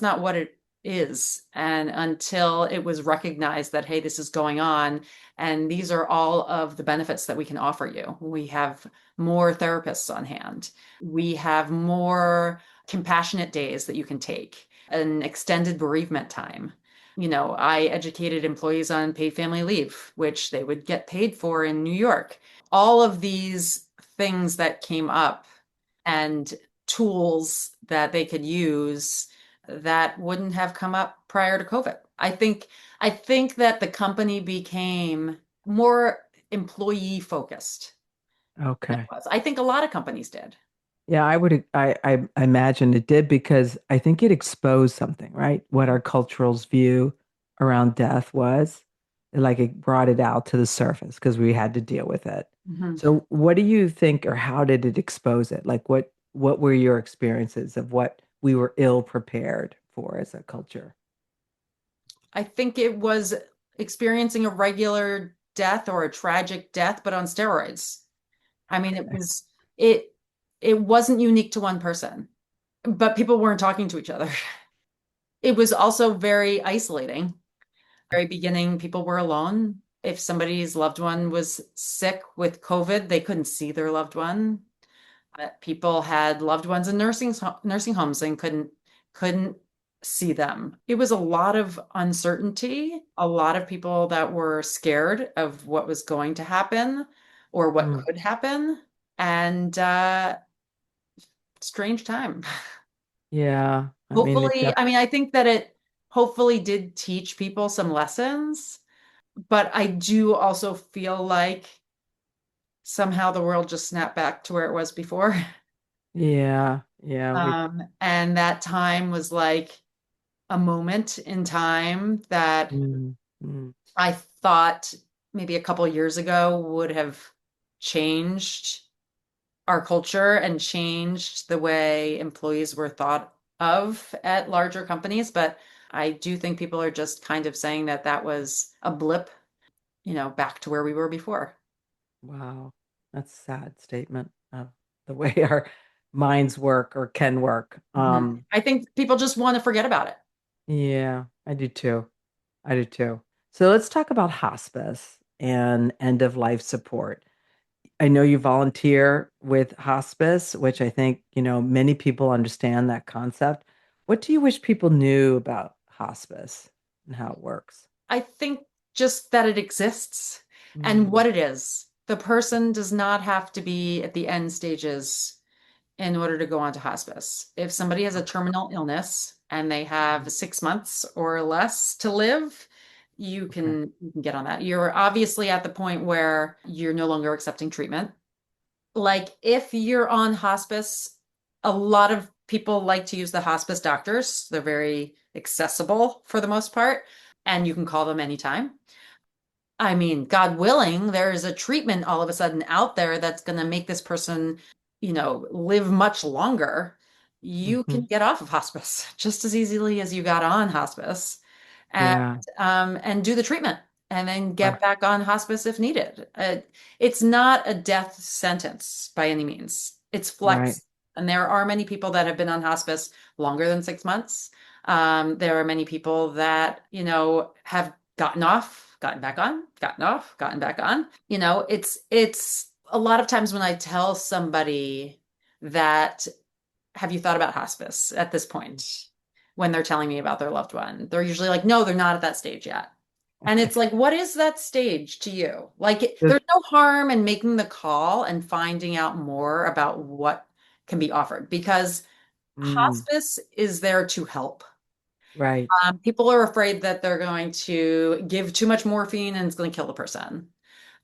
not what it is. And until it was recognized that, hey, this is going on, and these are all of the benefits that we can offer you. We have more therapists on hand. We have more compassionate days that you can take, an extended bereavement time. I educated employees on paid family leave, which they would get paid for in New York. All of these things that came up and tools that they could use that wouldn't have come up prior to COVID. I think that the company became more employee focused than Okay. it was. I think a lot of companies did. Yeah, I imagine it did because I think it exposed something, right? What our cultural's view around death was. Like it brought it out to the surface because we had to deal with it. Mhm. So what do you think or how did it expose it? Like what were your experiences of what we were ill prepared for as a culture? I think it was experiencing a regular death or a tragic death, but on steroids. I mean, Okay. it it wasn't unique to one person, but people weren't talking to each other. It was also very isolating. Very beginning, people were alone. If somebody's loved one was sick with COVID, they couldn't see their loved one. People had loved ones in nursing homes and couldn't see them. It was a lot of uncertainty, a lot of people that were scared of what was going to happen or what Mm. could happen. And strange time. Yeah. I mean, Hopefully, I mean, I think that it hopefully did teach people some lessons, but I do also feel like somehow the world just snapped back to where it was before. yeah, yeah, And that time was like a moment in time that mm, mm, I thought maybe a couple years ago would have changed our culture and changed the way employees were thought of at larger companies. But I do think people are just kind of saying that that was a blip, back to where we were before. wow. That's a sad statement of the way our minds work or can work. Mhm. I think people just want to forget about it. Yeah, I do too. I do too. So let's talk about hospice and end of life support. I know you volunteer with hospice, which I think, many people understand that concept. What do you wish people knew about hospice and how it works? I think just that it exists and Mm, what it is. The person does not have to be at the end stages in order to go on to hospice. If somebody has a terminal illness and they have 6 months or less to live, you okay. can you can get on that. You're obviously at the point where you're no longer accepting treatment. Like if you're on hospice, a lot of people like to use the hospice doctors. They're very accessible for the most part, and you can call them anytime. I mean, God willing, there is a treatment all of a sudden out there that's going to make this person, live much longer. You can Hmm. get off of hospice just as easily as you got on hospice, and Yeah. and do the treatment, and then Wow. get back on hospice if needed. It's not a death sentence by any means. It's Right. flex, and there are many people that have been on hospice longer than 6 months. There are many people that, have gotten off, gotten back on, gotten off, gotten back on. It's a lot of times when I tell somebody that, have you thought about hospice at this point? When they're telling me about their loved one, they're usually like, no, they're not at that stage yet. And it's like, what is that stage to you? Like, Just, there's no harm in making the call and finding out more about what can be offered because mm, hospice is there to help. right. People are afraid that they're going to give too much morphine and it's going to kill the person.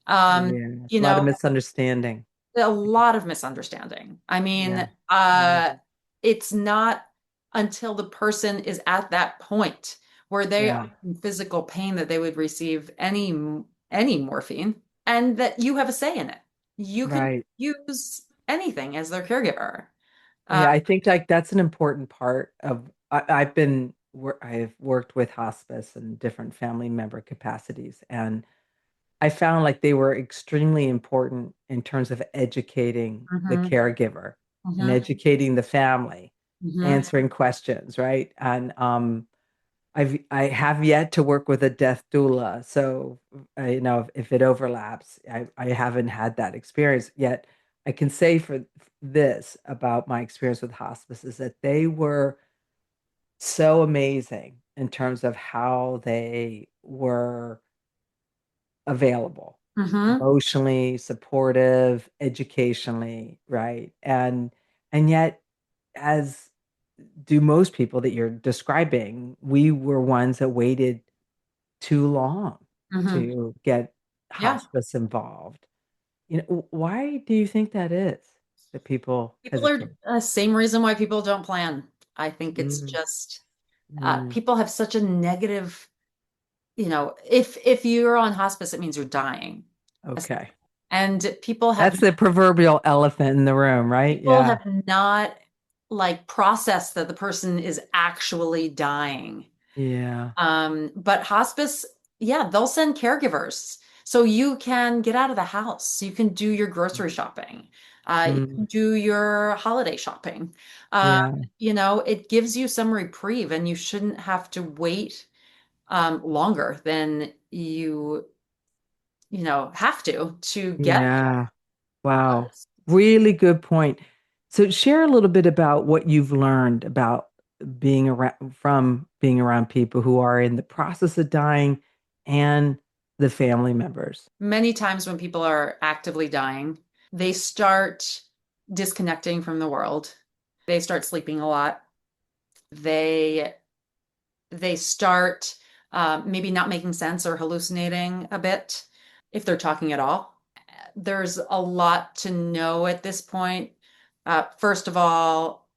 Um, Yeah. you A lot of know, misunderstanding. a lot of misunderstanding. I mean, Yeah. Mhm. it's not until the person is at that point where they are Yeah. in physical pain that they would receive any morphine, and that you have a say in it. You can Right. use anything as their caregiver. Uh, Yeah, I think like that's an important part of I've worked with hospice and different family member capacities, and I found like they were extremely important in terms of educating the mhm, caregiver and mhm, educating the family, mhm, answering questions, right? And I have yet to work with a death doula, so if it overlaps, I haven't had that experience yet. I can say for this about my experience with hospice is that they were so amazing in terms of how they were available, mhm, emotionally supportive, educationally, right? And yet, as do most people that you're describing, we were ones that waited too long mhm. to get Yeah. hospice involved. Why do you think that is that people People are hesitate? same reason why people don't plan. I think it's Mm, just mm, people have such a negative, if you're on hospice, it means you're dying. okay. And people have That's the proverbial elephant in the room, right? people Yeah. have not like processed that the person is actually dying. Yeah. But hospice, yeah, they'll send caregivers. So you can get out of the house. You can do your grocery shopping. You Mm, can do your holiday shopping. Um, yeah. it gives you some reprieve, and you shouldn't have to wait longer than have to get. Yeah. Wow. Really good point. So share a little bit about what you've learned about being around people who are in the process of dying and the family members. Many times when people are actively dying, they start disconnecting from the world. They start sleeping a lot. They they start maybe not making sense or hallucinating a bit if they're talking at all. There's a lot to know at this point. First of all,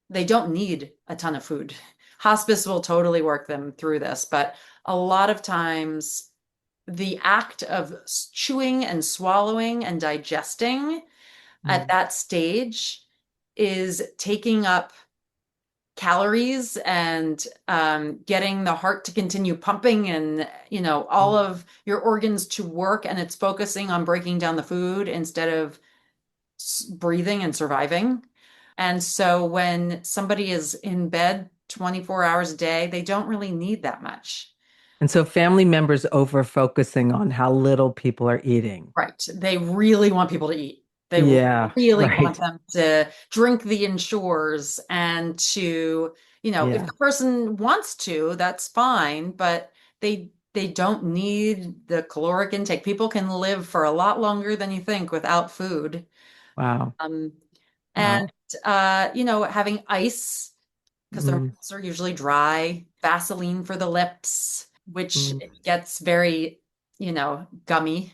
they don't need a ton of food. Hospice will totally work them through this, but a lot of times the act of chewing and swallowing and digesting at Mm, that stage is taking up calories and getting the heart to continue pumping and all mm. of your organs to work, and it's focusing on breaking down the food instead of breathing and surviving. And so when somebody is in bed 24 hours a day, they don't really need that much. And so family members over focusing on how little people are eating. Right. They really want people to eat. They Yeah, really want right. them to drink the Ensures and to, if Yeah. the person wants to, that's fine, but they don't need the caloric intake. People can live for a lot longer than you think without food. Wow. Um, and Wow. having ice because their Mm, mouths are usually dry, Vaseline for the lips, which mm. gets very, gummy,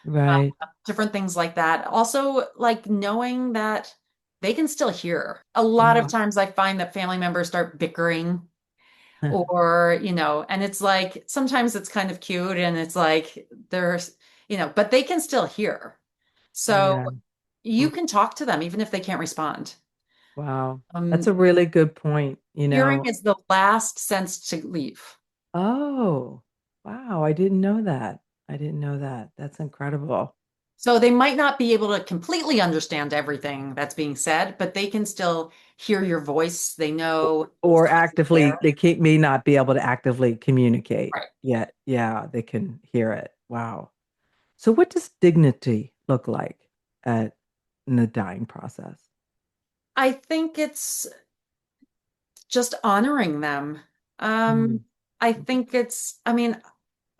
Right. different things like that. Also, like knowing that they can still hear. A lot of Mm. times I find that family members start bickering or, and it's like sometimes it's kind of cute and it's like there's, but they can still hear. So Yeah. you Mm. can talk to them even if they can't respond. Wow. That's Um, a really good point. Hearing is the last sense to leave. Oh, wow. I didn't know that. I didn't know that. That's incredible. So they might not be able to completely understand everything that's being said, but they can still hear your voice. They know Or something's actively, there. they can't, may not be able to actively communicate Right. yet. Yeah, they can hear it. Wow. So, what does dignity look like at in the dying process? I think it's just honoring them. Um, Mm, I think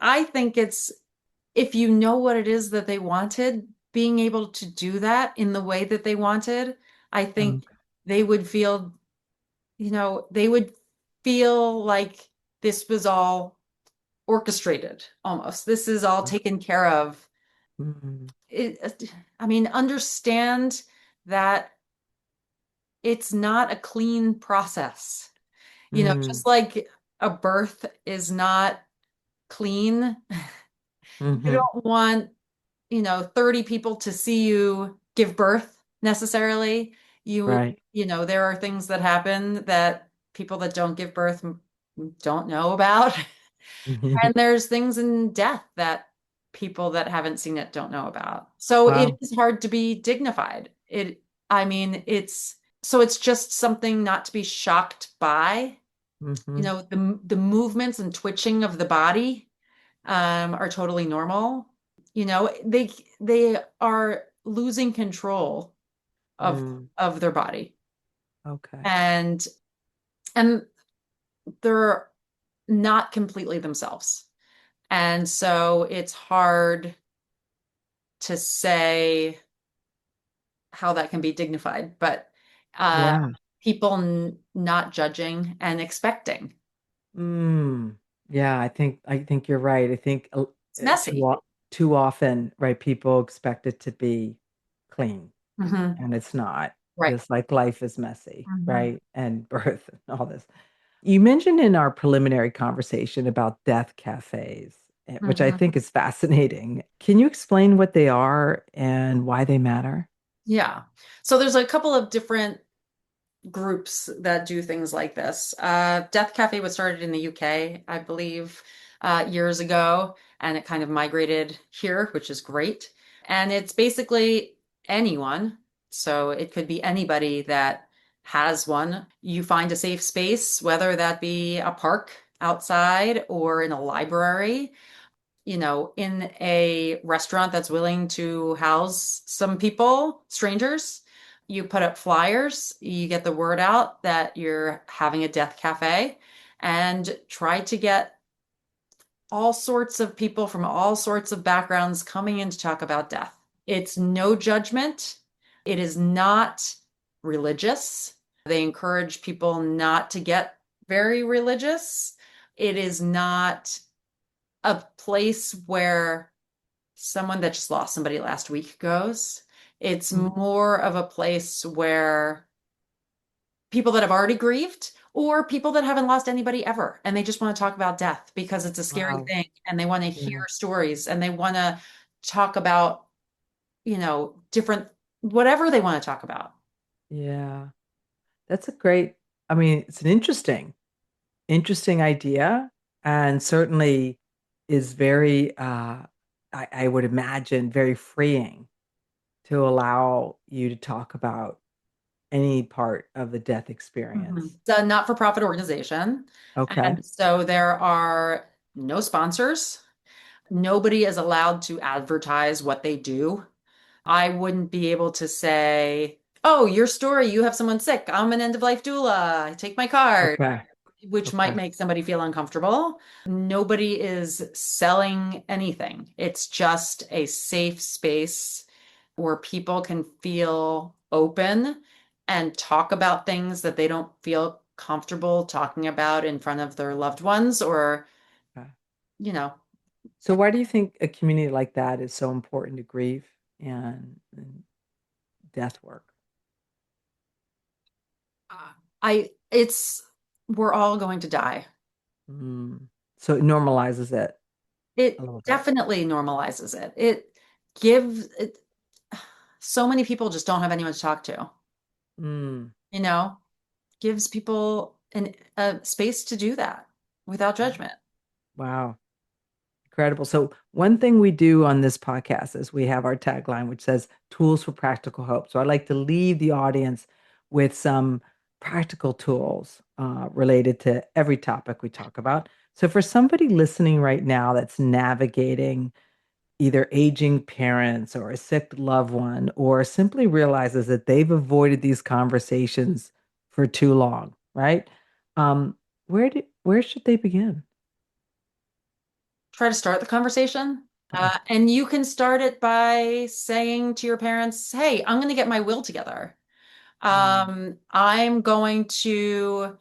I think it's if you know what it is that they wanted, being able to do that in the way that they wanted, I think okay. they would feel, they would feel like this was all orchestrated almost. This is all taken care of. Mm, Understand that it's not a clean process. mm, Just like a birth is not clean, you hmm. don't want, 30 people to see you give birth necessarily. Right. There are things that happen that people that don't give birth don't know about. And there's things in death that people that haven't seen it don't know about. So it Wow. is hard to be dignified. It's just something not to be shocked by. Hmm. The movements and twitching of the body are totally normal. They are losing control of Mm, of their body, okay. and and they're not completely themselves. And so it's hard to say how that can be dignified, but uh, Yeah. people not judging and expecting. Mm, yeah, I think you're right. I think It's messy. too often, right, people expect it to be clean, Hmm. and it's not. Right. Just like life is messy, Hmm. right? And birth and all this. You mentioned in our preliminary conversation about death cafes, which I Hmm. think is fascinating. Can you explain what they are and why they matter? Yeah. So there's a couple of different groups that do things like this. Death Cafe was started in the UK, I believe, years ago, and it kind of migrated here, which is great. And it's basically anyone. So it could be anybody that has one. You find a safe space, whether that be a park outside or in a library, in a restaurant that's willing to house some people, strangers. You put up flyers, you get the word out that you're having a death cafe, and try to get all sorts of people from all sorts of backgrounds coming in to talk about death. It's no judgment. It is not religious. They encourage people not to get very religious. It is not a place where someone that just lost somebody last week goes. It's Mm. more of a place where people that have already grieved or people that haven't lost anybody ever and they just want to talk about death because it's a scary Wow. thing and they want to hear Yeah. stories and they want to talk about, different whatever they want to talk about. Yeah. That's a great, I mean, it's an interesting idea, and certainly is very, I would imagine, very freeing to allow you to talk about any part of the death Mhm. experience. It's a not-for-profit organization. Okay. And so there are no sponsors. Nobody is allowed to advertise what they do. I wouldn't be able to say, oh, your story, you have someone sick. I'm an end-of-life doula. I take my card, Okay. which might Okay. make somebody feel uncomfortable. Nobody is selling anything. It's just a safe space where people can feel open and talk about things that they don't feel comfortable talking about in front of their loved ones or, Okay. you know, So why do you think a community like that is so important to grief and death work? it's, we're all going to die. Mm. So it normalizes it a It little bit. definitely normalizes it. It gives it, so many people just don't have anyone to talk to, Mm. you know, gives people a space to do that without judgment. Wow. Incredible. So, one thing we do on this podcast is we have our tagline, which says tools for practical hope. So, I like to leave the audience with some practical tools related to every topic we talk about. So, for somebody listening right now that's navigating either aging parents or a sick loved one, or simply realizes that they've avoided these conversations for too long, right? Um, where should they begin? Try to start the conversation. Okay. And you can start it by saying to your parents, hey, I'm going to get my will together. Mm. I'm going to,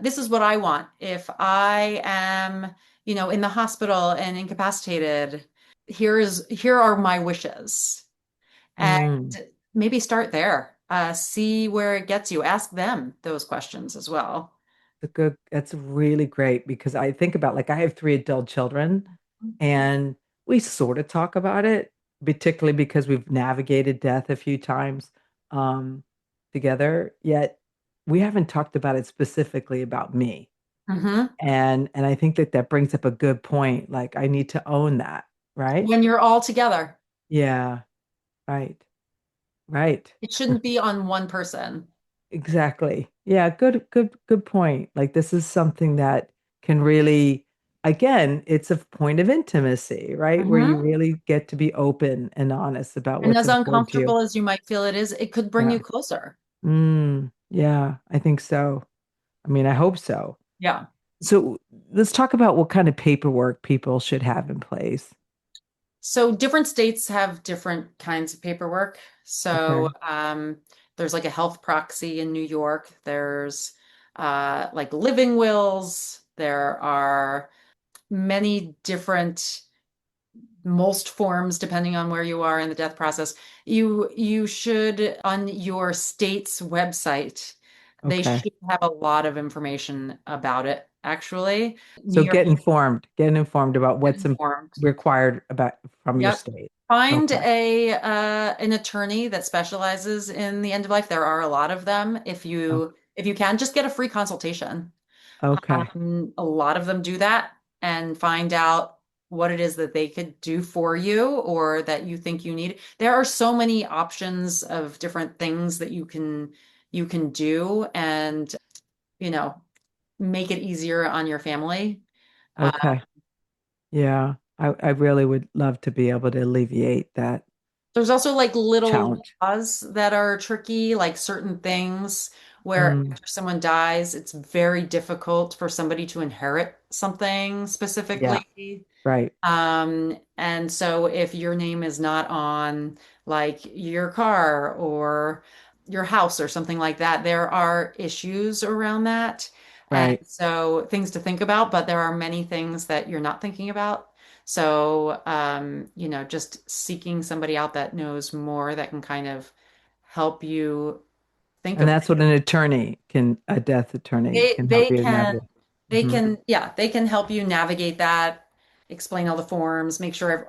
this is what I want. If I am, in the hospital and incapacitated, here are my wishes. And Mm. maybe start there. See where it gets you. Ask them those questions as well. That's really great because I think about, like, I have three adult children and we sort of talk about it, particularly because we've navigated death a few times um, together, yet we haven't talked about it specifically about me. Hmm. And I think that that brings up a good point. Like, I need to own that, right? When you're all together, Yeah, right, right. it shouldn't be on one person. Exactly. Yeah, good point. Like, this is something that can really, again, it's a point of intimacy, right? Where you Hmm. really get to be open and honest about And what's as important to you. uncomfortable as you might feel it is, it could bring Yeah. you closer. Yeah, I think so. I mean, I hope so. Yeah. So let's talk about what kind of paperwork people should have in place. So different states have different kinds of paperwork. So Okay. there's like a health proxy in New York. There's like living wills. There are many different most forms depending on where you are in the death process. You should on your state's website, they Okay. should have a lot of information about it, actually. New So York, get informed about get what's informed. required about from your Yep. state. Find Okay. a an attorney that specializes in the end of life. There are a lot of them. If you can, just get a free consultation. Okay. A lot of them do that and find out what it is that they could do for you or that you think you need. There are so many options of different things that you can do and, you know, make it easier on your family. Uh, Okay. Yeah, I really would love to be able to alleviate that there's also like little challenge. laws that are tricky, like certain things where Mm, after someone dies, it's very difficult for somebody to inherit something yeah. specifically. Right. And so if your name is not on like your car or your house or something like that, there are issues around that. And Right. so things to think about, but there are many things that you're not thinking about. So, just seeking somebody out that knows more that can kind of help you think And of that's what a death attorney they can help they you can navigate. Hmm. they can help you navigate that, explain all the forms, make sure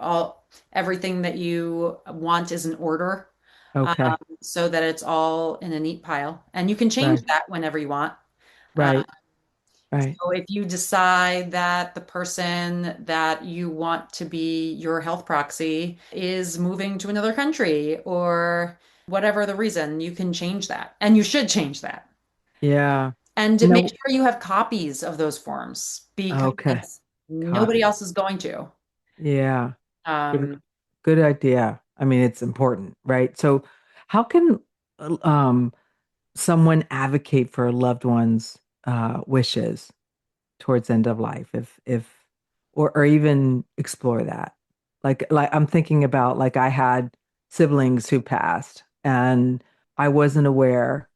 everything that you want is in order, Okay. so that it's all in a neat pile. And you can change Right. that whenever you want. Uh, Right. Right. so if you decide that the person that you want to be your health proxy is moving to another country or whatever the reason, you can change that. And you should change that. Yeah. And You make know, sure you have copies of those forms okay. because nobody Copy. else is going to. Yeah. Good, Um, good idea. I mean, it's important, right? So how can um someone advocate for a loved one's wishes towards end of life if or even explore that? Like I'm thinking about like I had siblings who passed and I wasn't aware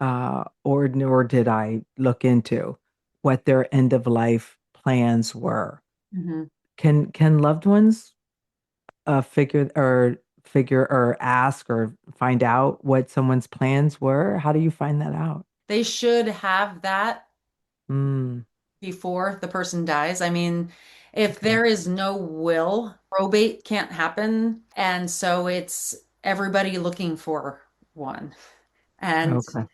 or nor did I look into what their end of life plans were. mhm. Can loved ones figure or ask or find out what someone's plans were? How do you find that out? They should have that Mm, before the person dies. I mean, if okay. there is no will, probate can't happen. And so it's everybody looking for one. And Okay.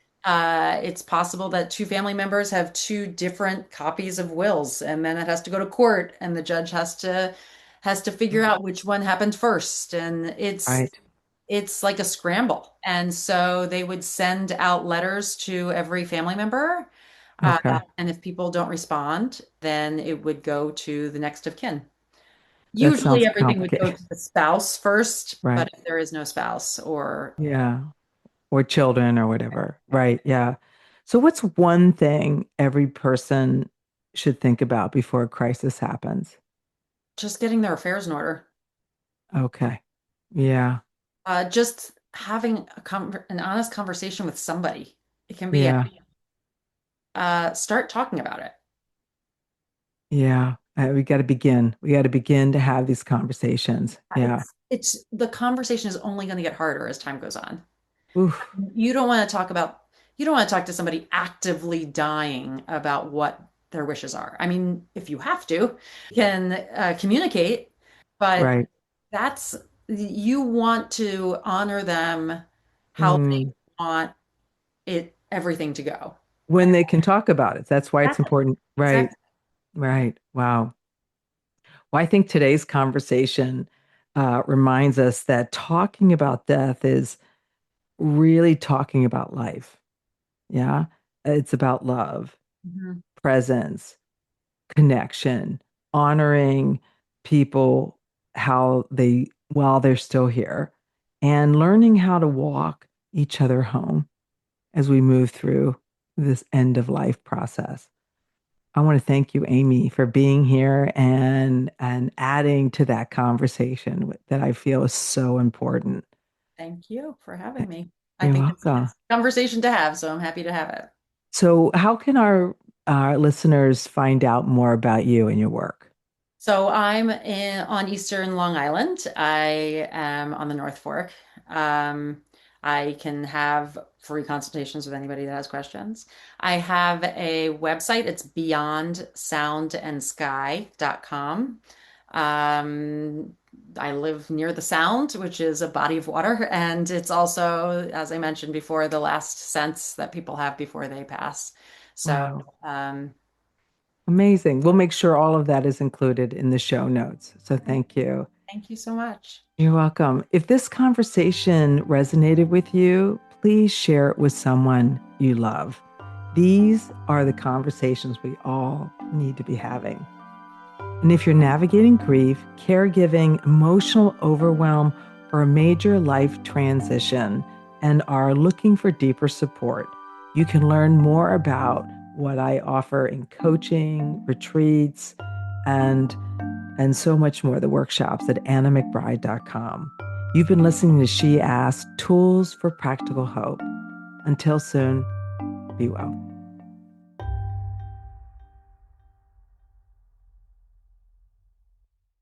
it's possible that two family members have two different copies of wills, and then it has to go to court, and the judge has to figure out which one happened first. And Right. it's like a scramble. And so they would send out letters to every family member. Okay. And if people don't respond, then it would go to the next of kin. That Usually sounds everything would go complicated. to the spouse first, but Right. if there is no spouse or Yeah. Or children or whatever. Right. Yeah. So what's one thing every person should think about before a crisis happens? just getting their affairs in order. Okay. Yeah. Just having an honest conversation with somebody. It can be Yeah. start talking about it. Yeah. We got to begin. We got to begin to have these conversations. Yeah. It's the conversation is only going to get harder as time goes on. Oof. You don't want to talk about you don't want to talk to somebody actively dying about what their wishes are. I mean, if you have to, you can communicate, but Right. that's you want to honor them how they Mm. want everything to go. When they can talk about it. That's why it's Exactly. important. Right. Exactly. Right. Wow. Well, I think today's conversation reminds us that talking about death is really talking about life. Yeah. It's about love, Mhm. presence, connection, honoring people while they're still here, and learning how to walk each other home as we move through this end of life process. I want to thank you, Amy, for being here and adding to that conversation that I feel is so important. Thank you for having me. I You're think it's a welcome. nice conversation to have, so I'm happy to have it. So, how can our listeners find out more about you and your work? So I'm on Eastern Long Island. I am on the North Fork. Um, I can have free consultations with anybody that has questions. I have a website. It's beyondsoundandsky.com. Um, I live near the Sound, which is a body of water, and it's also, as I mentioned before, the last sense that people have before they pass. So, Wow. um, Amazing. We'll make sure all of that is included in the show notes. So great. thank you. Thank you so much. You're welcome. If this conversation resonated with you, please share it with someone you love. These are the conversations we all need to be having. And if you're navigating grief, caregiving, emotional overwhelm, or a major life transition and are looking for deeper support, You can learn more about what I offer in coaching, retreats, and so much more, the workshops at annamcbride.com. You've been listening to She Asked, Tools for Practical Hope. Until soon, be well.